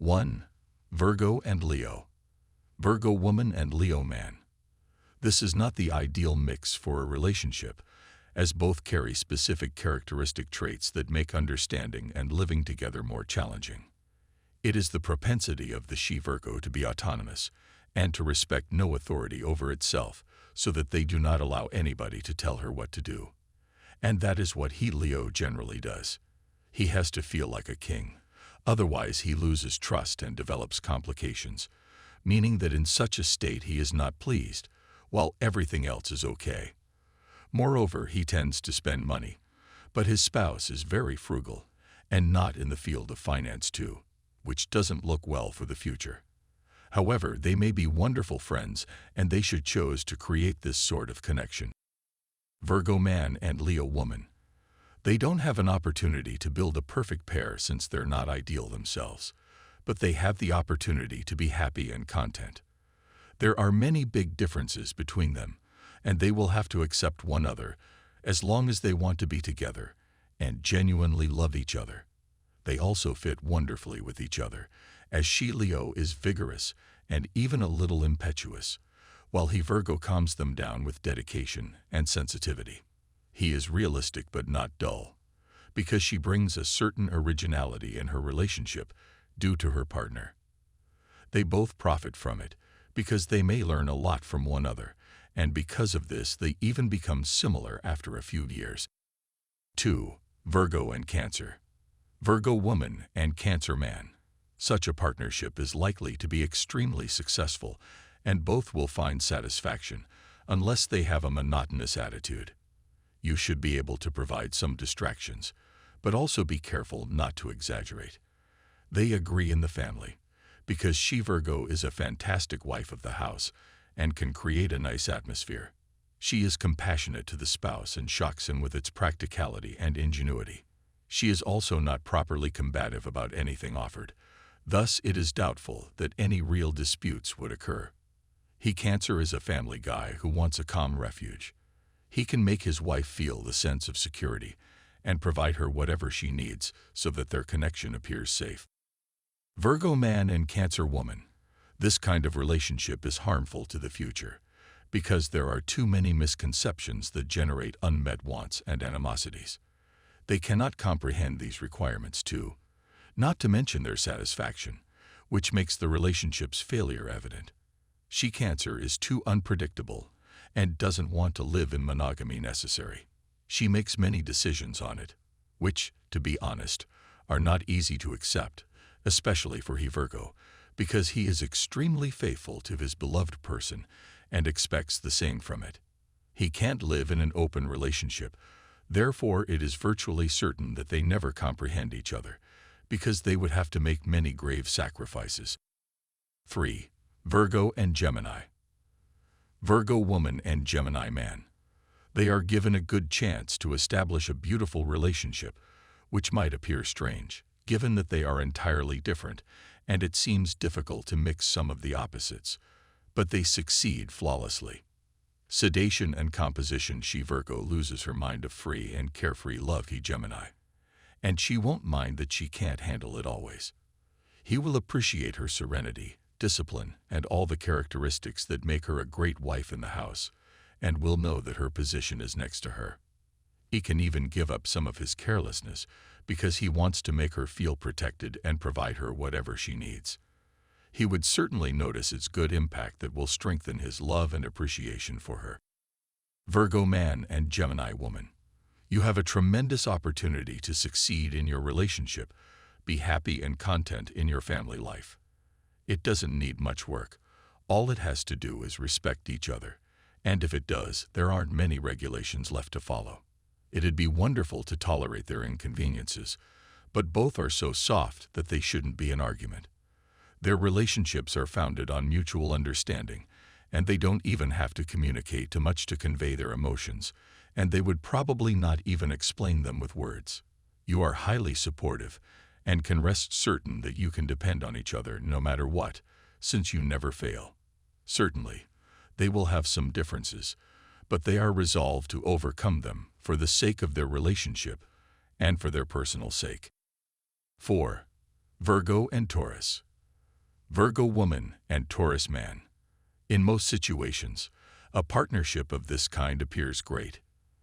1. Virgo and Leo. Virgo woman and Leo man. This is not the ideal mix for a relationship, as both carry specific characteristic traits that make understanding and living together more challenging. It is the propensity of the she-Virgo to be autonomous and to respect no authority over itself, so that they do not allow anybody to tell her what to do. And that is what he-Leo generally does. He has to feel like a king. Otherwise, he loses trust and develops complications, meaning that in such a state he is not pleased, while everything else is okay. Moreover, he tends to spend money, but his spouse is very frugal, and not in the field of finance too, which doesn't look well for the future. However, they may be wonderful friends, and they should choose to create this sort of connection. Virgo man and Leo woman. They don't have an opportunity to build a perfect pair since they're not ideal themselves, but they have the opportunity to be happy and content. There are many big differences between them, and they will have to accept one another as long as they want to be together and genuinely love each other. They also fit wonderfully with each other, as she-Leo is vigorous and even a little impetuous, while he-Virgo calms them down with dedication and sensitivity. He is realistic but not dull, because she brings a certain originality in her relationship due to her partner. They both profit from it, because they may learn a lot from one another, and because of this they even become similar after a few years. 2. Virgo and Cancer. Virgo woman and Cancer man. Such a partnership is likely to be extremely successful, and both will find satisfaction, unless they have a monotonous attitude. You should be able to provide some distractions, but also be careful not to exaggerate. They agree in the family, because she-Virgo is a fantastic wife of the house and can create a nice atmosphere. She is compassionate to the spouse and shocks him with its practicality and ingenuity. She is also not properly combative about anything offered. Thus, it is doubtful that any real disputes would occur. He-Cancer is a family guy who wants a calm refuge. He can make his wife feel the sense of security and provide her whatever she needs so that their connection appears safe. Virgo man and Cancer woman. This kind of relationship is harmful to the future, because there are too many misconceptions that generate unmet wants and animosities. They cannot comprehend these requirements too, not to mention their satisfaction, which makes the relationship's failure evident. She-Cancer is too unpredictable and doesn't want to live in monogamy necessary. She makes many decisions on it, which, to be honest, are not easy to accept, especially for he-Virgo, because he is extremely faithful to his beloved person and expects the same from it. He can't live in an open relationship, therefore it is virtually certain that they never comprehend each other, because they would have to make many grave sacrifices. 3. Virgo and Gemini. Virgo woman and Gemini man. They are given a good chance to establish a beautiful relationship, which might appear strange, given that they are entirely different, and it seems difficult to mix some of the opposites, but they succeed flawlessly. Sedation and composition, she-Virgo loses her mind of free and carefree love, he-Gemini, and she won't mind that she can't handle it always. He will appreciate her serenity, discipline, and all the characteristics that make her a great wife in the house, and will know that her position is next to her. He can even give up some of his carelessness because he wants to make her feel protected and provide her whatever she needs. He would certainly notice its good impact that will strengthen his love and appreciation for her. Virgo man and Gemini woman. You have a tremendous opportunity to succeed in your relationship, be happy and content in your family life. It doesn't need much work. All it has to do is respect each other, and if it does, there aren't many regulations left to follow. It'd be wonderful to tolerate their inconveniences, but both are so soft that they shouldn't be an argument. Their relationships are founded on mutual understanding, and they don't even have to communicate too much to convey their emotions, and they would probably not even explain them with words. You are highly supportive, and can rest certain that you can depend on each other no matter what, since you never fail. Certainly, they will have some differences, but they are resolved to overcome them for the sake of their relationship and for their personal sake. 4. Virgo and Taurus. Virgo woman and Taurus man. In most situations, a partnership of this kind appears great.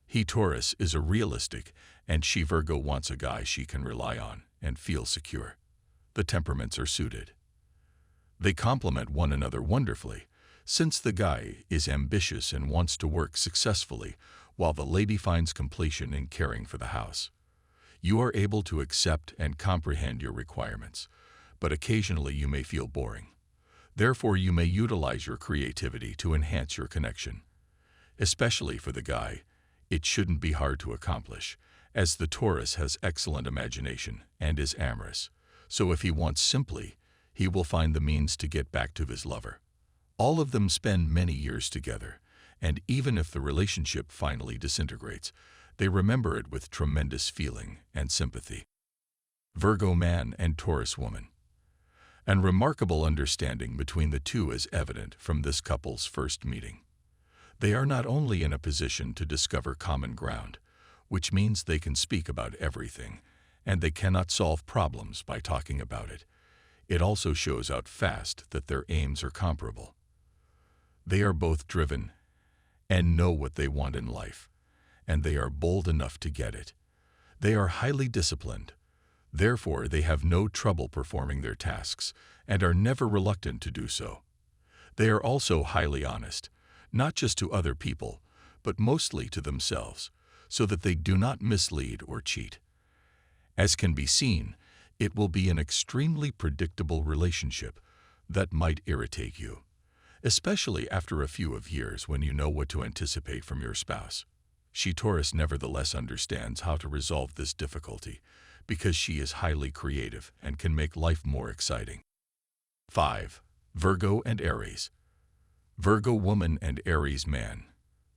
He Taurus is a realistic, and she Virgo wants a guy she can rely on and feel secure. The temperaments are suited. They complement one another wonderfully, since the guy is ambitious and wants to work successfully, while the lady finds completion in caring for the house. You are able to accept and comprehend your requirements, but occasionally you may feel boring. Therefore, you may utilize your creativity to enhance your connection. Especially for the guy, it shouldn't be hard to accomplish, as the Taurus has excellent imagination and is amorous, so if he wants simply, he will find the means to get back to his lover. All of them spend many years together, and even if the relationship finally disintegrates, they remember it with tremendous feeling and sympathy. Virgo man and Taurus woman. An remarkable understanding between the two is evident from this couple's first meeting. They are not only in a position to discover common ground, which means they can speak about everything, and they cannot solve problems by talking about it. It also shows out fast that their aims are comparable. They are both driven and know what they want in life, and they are bold enough to get it. They are highly disciplined. Therefore, they have no trouble performing their tasks and are never reluctant to do so. They are also highly honest, not just to other people, but mostly to themselves, so that they do not mislead or cheat. As can be seen, it will be an extremely predictable relationship that might irritate you, especially after a few years when you know what to anticipate from your spouse. She Taurus nevertheless understands how to resolve this difficulty because she is highly creative and can make life more exciting. 5. Virgo and Aries. Virgo woman and Aries man.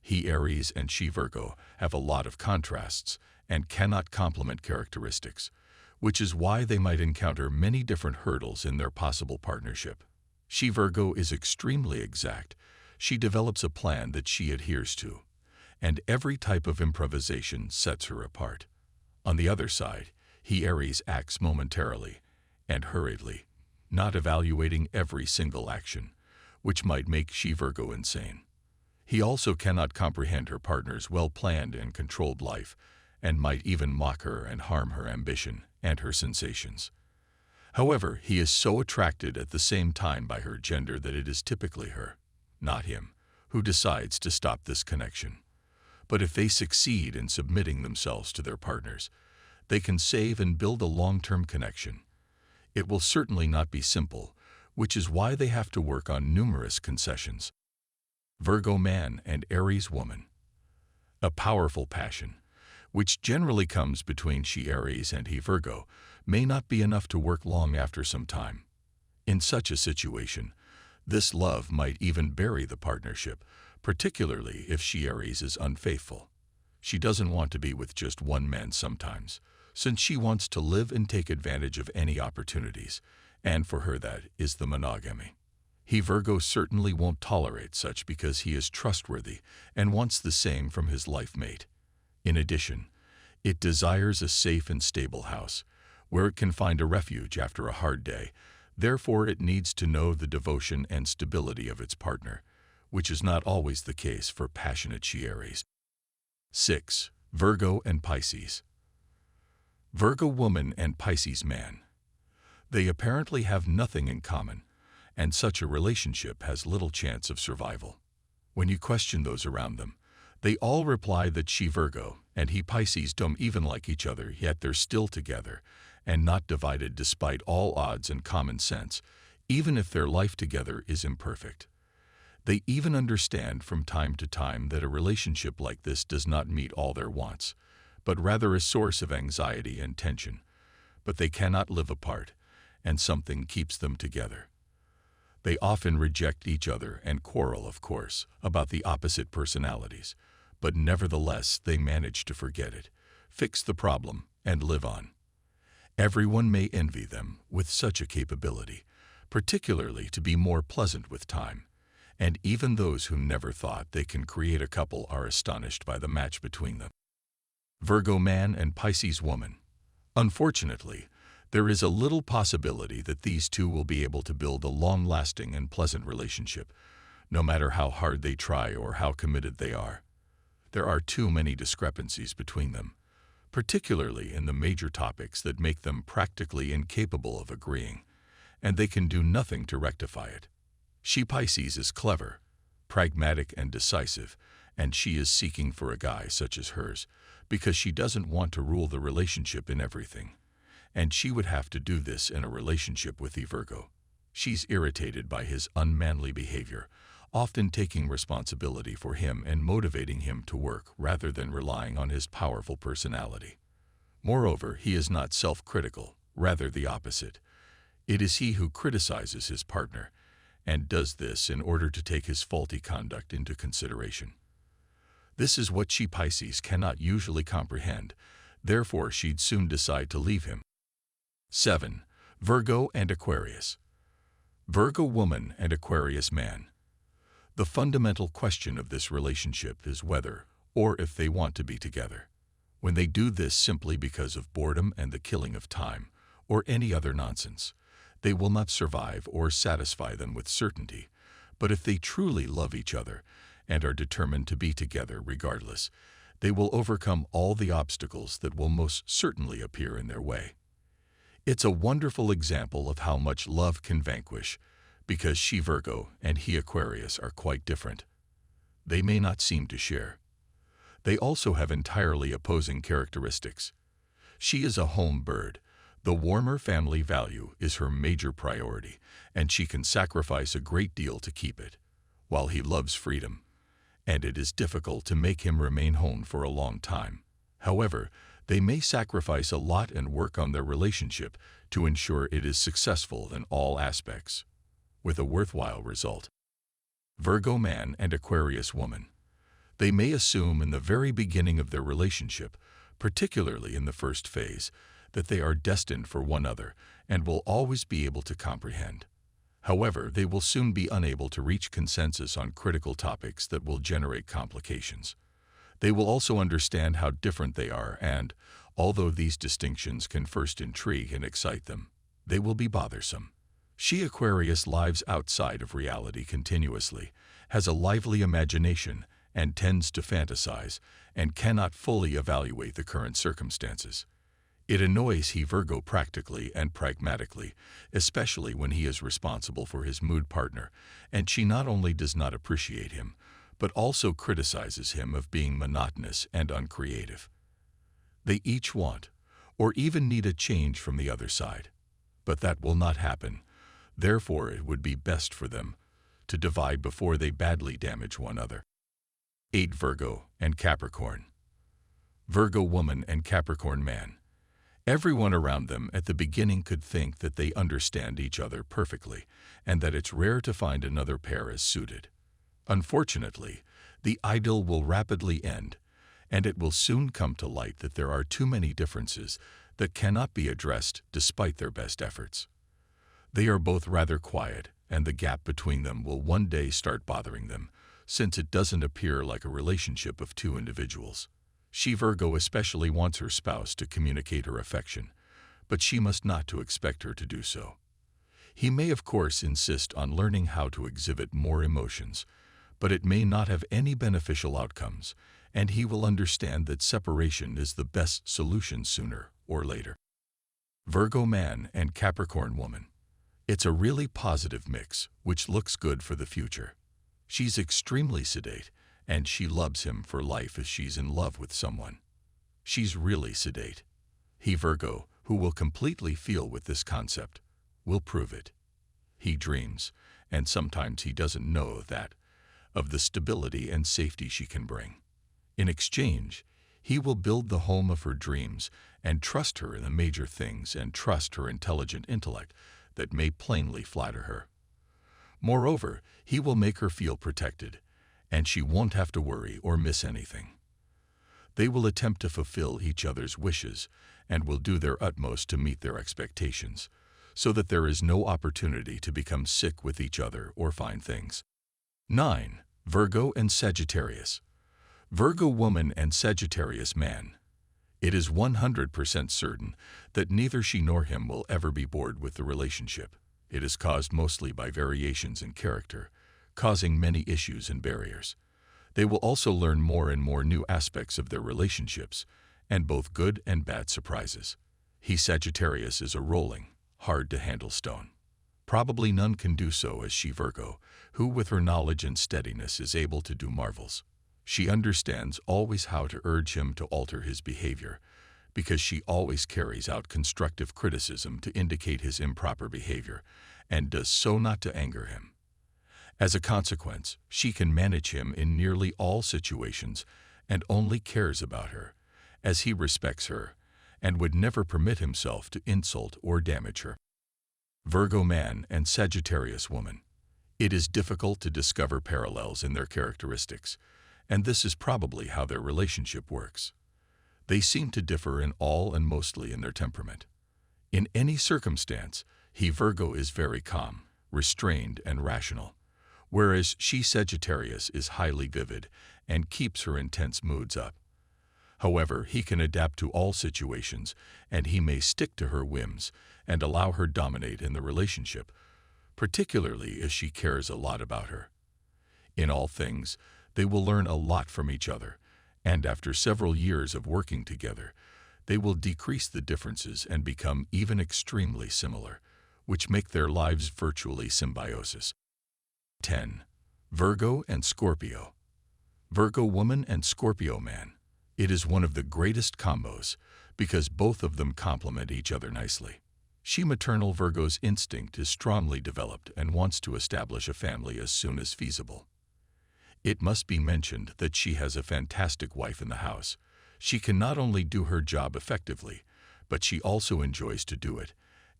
He Aries and she Virgo have a lot of contrasts and cannot complement characteristics, which is why they might encounter many different hurdles in their possible partnership. She Virgo is extremely exact. She develops a plan that she adheres to, and every type of improvisation sets her apart. On the other side, he Aries acts momentarily and hurriedly, not evaluating every single action, which might make she Virgo insane. He also cannot comprehend her partner's well-planned and controlled life, and might even mock her and harm her ambition and her sensations. However, he is so attracted at the same time by her gender that it is typically her, not him, who decides to stop this connection. But if they succeed in submitting themselves to their partners, they can save and build a long-term connection. It will certainly not be simple, which is why they have to work on numerous concessions. Virgo man and Aries woman. A powerful passion, which generally comes between she Aries and he Virgo, may not be enough to work long after some time. In such a situation, this love might even bury the partnership, particularly if she Aries is unfaithful. She doesn't want to be with just one man sometimes, since she wants to live and take advantage of any opportunities, and for her that is the monogamy. He Virgo certainly won't tolerate such because he is trustworthy and wants the same from his life mate. In addition, it desires a safe and stable house, where it can find a refuge after a hard day. Therefore, it needs to know the devotion and stability of its partner, which is not always the case for passionate she Aries. 6. Virgo and Pisces. Virgo woman and Pisces man. They apparently have nothing in common, and such a relationship has little chance of survival. When you question those around them, they all reply that she Virgo and he Pisces don't even like each other, yet they're still together and not divided despite all odds and common sense, even if their life together is imperfect. They even understand from time to time that a relationship like this does not meet all their wants, but rather a source of anxiety and tension. But they cannot live apart, and something keeps them together. They often reject each other and quarrel, of course, about the opposite personalities, but nevertheless they manage to forget it, fix the problem, and live on. Everyone may envy them with such a capability, particularly to be more pleasant with time, and even those who never thought they can create a couple are astonished by the match between them. Virgo man and Pisces woman. Unfortunately, There is a little possibility that these two will be able to build a long-lasting and pleasant relationship, no matter how hard they try or how committed they are. There are too many discrepancies between them, particularly in the major topics that make them practically incapable of agreeing, and they can do nothing to rectify it. Pisces is clever, pragmatic and decisive, and she is seeking for a guy such as hers because she doesn't want to rule the relationship in everything. And she would have to do this in a relationship with the Virgo. She's irritated by his unmanly behavior, often taking responsibility for him and motivating him to work rather than relying on his powerful personality. Moreover, he is not self-critical, rather the opposite. It is he who criticizes his partner, and does this in order to take his faulty conduct into consideration. This is what Pisces cannot usually comprehend, therefore she'd soon decide to leave him. 7. Virgo and Aquarius. Virgo woman and Aquarius man. The fundamental question of this relationship is whether or if they want to be together. When they do this simply because of boredom and the killing of time, or any other nonsense, they will not survive or satisfy them with certainty. But if they truly love each other and are determined to be together regardless, they will overcome all the obstacles that will most certainly appear in their way. It's a wonderful example of how much love can vanquish, because she Virgo and he Aquarius are quite different. They may not seem to share. They also have entirely opposing characteristics. She is a home bird. The warmer family value is her major priority, and she can sacrifice a great deal to keep it, while he loves freedom, and it is difficult to make him remain home for a long time. However, they may sacrifice a lot and work on their relationship to ensure it is successful in all aspects, with a worthwhile result. Virgo man and Aquarius woman. They may assume in the very beginning of their relationship, particularly in the first phase, that they are destined for one another and will always be able to comprehend. However, they will soon be unable to reach consensus on critical topics that will generate complications. They will also understand how different they are and, although these distinctions can first intrigue and excite them, they will be bothersome. She Aquarius lives outside of reality continuously, has a lively imagination, and tends to fantasize, and cannot fully evaluate the current circumstances. It annoys he Virgo practically and pragmatically, especially when he is responsible for his mood partner, and she not only does not appreciate him, but also criticizes him of being monotonous and uncreative. They each want, or even need a change from the other side, but that will not happen. Therefore, it would be best for them to divide before they badly damage one another. 8. Virgo and Capricorn. Virgo woman and Capricorn man. Everyone around them at the beginning could think that they understand each other perfectly and that it's rare to find another pair as suited. Unfortunately, the idyll will rapidly end, and it will soon come to light that there are too many differences that cannot be addressed despite their best efforts. They are both rather quiet, and the gap between them will one day start bothering them, since it doesn't appear like a relationship of two individuals. She Virgo especially wants her spouse to communicate her affection, but she must not to expect her to do so. He may of course insist on learning how to exhibit more emotions, but it may not have any beneficial outcomes, and he will understand that separation is the best solution sooner or later. Virgo man and Capricorn woman. It's a really positive mix, which looks good for the future. She's extremely sedate, and she loves him for life as she's in love with someone. She's really sedate. He Virgo, who will completely feel with this concept, will prove it. He dreams, and sometimes he doesn't know that, of the stability and safety she can bring. In exchange, he will build the home of her dreams and trust her in the major things and trust her intelligent intellect that may plainly flatter her. Moreover, he will make her feel protected, and she won't have to worry or miss anything. They will attempt to fulfill each other's wishes and will do their utmost to meet their expectations, so that there is no opportunity to become sick with each other or find things. 9. Virgo and Sagittarius. Virgo woman and Sagittarius man. It is 100% certain that neither she nor him will ever be bored with the relationship. It is caused mostly by variations in character, causing many issues and barriers. They will also learn more and more new aspects of their relationships, and both good and bad surprises. He Sagittarius is a rolling, hard-to-handle stone. Probably none can do so as she Virgo, who with her knowledge and steadiness is able to do marvels. She understands always how to urge him to alter his behavior, because she always carries out constructive criticism to indicate his improper behavior, and does so not to anger him. As a consequence, she can manage him in nearly all situations and only cares about her, as he respects her, and would never permit himself to insult or damage her. Virgo man and Sagittarius woman. It is difficult to discover parallels in their characteristics, and this is probably how their relationship works. They seem to differ in all and mostly in their temperament. In any circumstance, he Virgo is very calm, restrained, and rational, whereas she Sagittarius is highly vivid and keeps her intense moods up. However, he can adapt to all situations, and he may stick to her whims and allow her dominate in the relationship, particularly as she cares a lot about her. In all things, they will learn a lot from each other, and after several years of working together, they will decrease the differences and become even extremely similar, which make their lives virtually symbiosis. 10. Virgo and Scorpio. Virgo woman and Scorpio man. It is one of the greatest combos because both of them complement each other nicely. She maternal Virgo's instinct is strongly developed and wants to establish a family as soon as feasible. It must be mentioned that she has a fantastic wife in the house. She can not only do her job effectively, but she also enjoys to do it,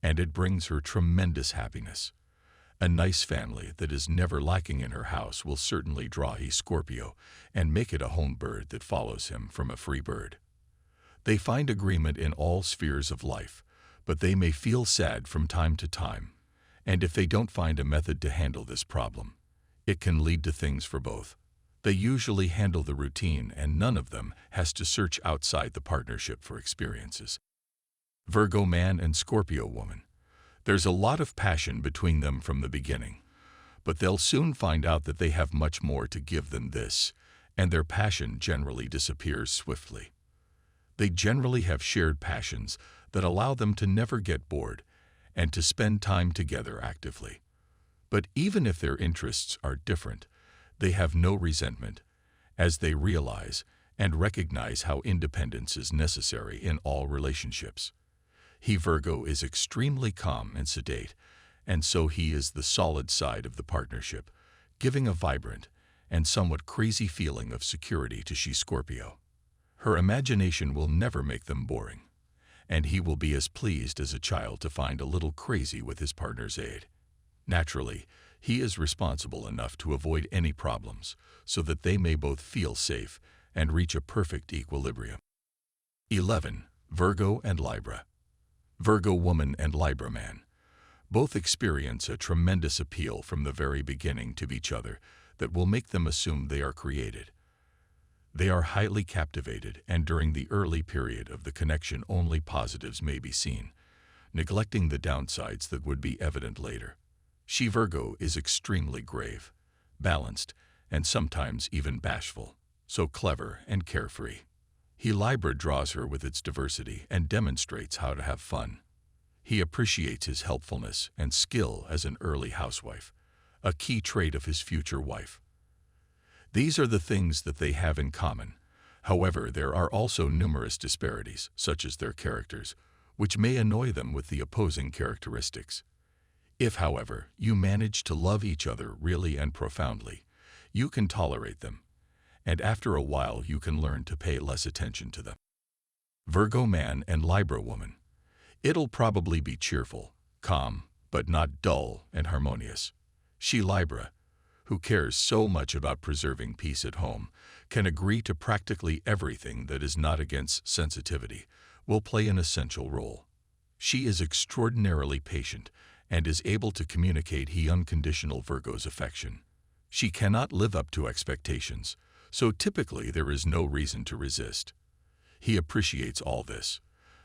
and it brings her tremendous happiness. A nice family that is never lacking in her house will certainly draw a Scorpio and make it a home bird that follows him from a free bird. They find agreement in all spheres of life, but they may feel sad from time to time, and if they don't find a method to handle this problem, it can lead to things for both. They usually handle the routine, and none of them has to search outside the partnership for experiences. Virgo man and Scorpio woman. There's a lot of passion between them from the beginning, but they'll soon find out that they have much more to give than this, and their passion generally disappears swiftly. They generally have shared passions that allow them to never get bored and to spend time together actively. But even if their interests are different, they have no resentment, as they realize and recognize how independence is necessary in all relationships. He Virgo is extremely calm and sedate, and so he is the solid side of the partnership, giving a vibrant and somewhat crazy feeling of security to she Scorpio. Her imagination will never make them boring, and he will be as pleased as a child to find a little crazy with his partner's aid. Naturally, he is responsible enough to avoid any problems so that they may both feel safe and reach a perfect equilibrium. 11. Virgo and Libra. Virgo woman and Libra man. Both experience a tremendous appeal from the very beginning to each other that will make them assume they are created. They are highly captivated, and during the early period of the connection only positives may be seen, neglecting the downsides that would be evident later. She Virgo is extremely grave, balanced, and sometimes even bashful, so clever and carefree. He Libra draws her with its diversity and demonstrates how to have fun. He appreciates his helpfulness and skill as an early housewife, a key trait of his future wife. These are the things that they have in common. However, there are also numerous disparities, such as their characters, which may annoy them with the opposing characteristics. If, however, you manage to love each other really and profoundly, you can tolerate them, and after a while you can learn to pay less attention to them. Virgo man and Libra woman. It'll probably be cheerful, calm, but not dull and harmonious. She Libra, who cares so much about preserving peace at home, can agree to practically everything that is not against sensitivity, will play an essential role. She is extraordinarily patient and is able to communicate he unconditional Virgo's affection. She cannot live up to expectations, so typically there is no reason to resist. He appreciates all this,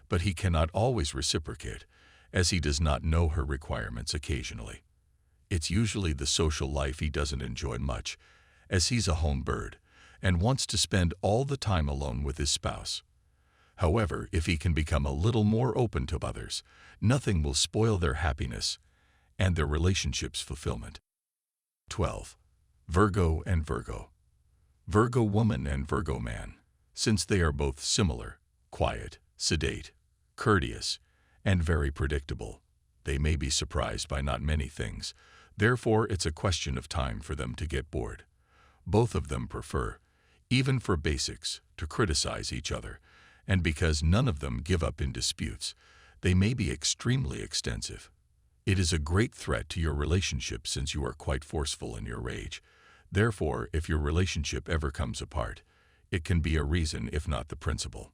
but he cannot always reciprocate, as he does not know her requirements occasionally. It's usually the social life he doesn't enjoy much, as he's a home bird and wants to spend all the time alone with his spouse. However, if he can become a little more open to others, nothing will spoil their happiness and their relationship's fulfillment. 12. Virgo and Virgo. Virgo woman and Virgo man. Since they are both similar, quiet, sedate, courteous, and very predictable, they may be surprised by not many things. Therefore, it's a question of time for them to get bored. Both of them prefer, even for basics, to criticize each other, and because none of them give up in disputes, they may be extremely extensive. It is a great threat to your relationship since you are quite forceful in your rage. Therefore, if your relationship ever comes apart, it can be a reason if not the principal.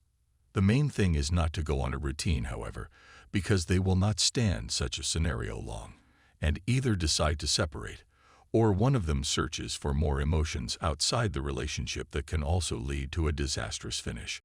The main thing is not to go on a routine, however, because they will not stand such a scenario long, and either decide to separate, or one of them searches for more emotions outside the relationship that can also lead to a disastrous finish.